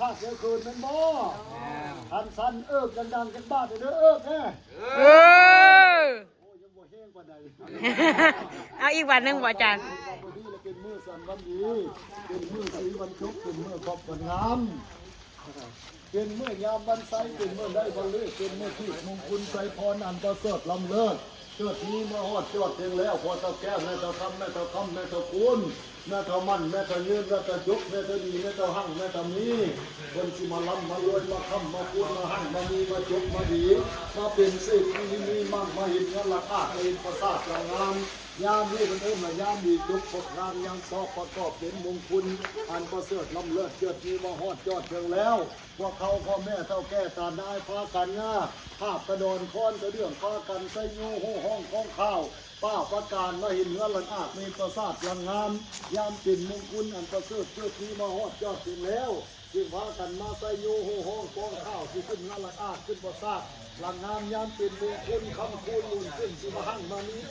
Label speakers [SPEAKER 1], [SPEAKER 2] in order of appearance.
[SPEAKER 1] าดเสียคืนนั่นบ่ทันสันดังๆกันบ้าเด้อแน่โอ้ยังบ่แห้งกว่าใด
[SPEAKER 2] เอาอีกวันหนึ่งบ่อาจารย์
[SPEAKER 1] วันนี้เป็นมื้อสันวันดีเป็นมื้อสีวันชุกเป็นมื้อครอบวันงามเป็นมื้อยามวันไซเป็นมื้อได้วันเลิศเป็นมื้อที่มงคลใจพรอันประเสริฐล้ำเลิศเกิดนี้มาฮอดจอดเพียงแล้วพอเจ้าแก้วแม่เจ้าคำแม่เจ้าคำแม่เจ้าคุณแม่เจ้ามันแม่เจ้ายืนแม่เจ้าจุกแม่เจ้าดีแม่เจ้าหั่งแม่เจ้ามีคนสิมาล้ำมารวยมาคำมาพูดมาหั่งมามีมาจุกมาดีมาเป็นสิทธิ์มีมั่งมาเห็นเงินราคาเห็นประสาทงามยามนี้เป็นมายามดีจุกปกงานยังสอบประกอบเป็นมงคลอันประเสริฐล้ำเลิศเกิดนี้มาฮอดจอดเพียงแล้วพวกเขาพ่อแม่เท่าแก่ตาได้พากันง่าภาพกระดอนค้อนกระเดื่องพากันใส่ยูห้องของข้าวป้าประการมาเห็นเนื้อลันอาจมีประสาทลังงามยามเป็นมงคลอันประเสริฐเกิดนี้มาฮอดจอดเพียงแล้วจึงพากันมาใส่ยูห้องของข้าวสิขึ้นเนื้อลันอาจขึ้นประสาทลังงามยามเป็นมงคลคำพูดลุ่นขึ้นสิมาหั่งมานี้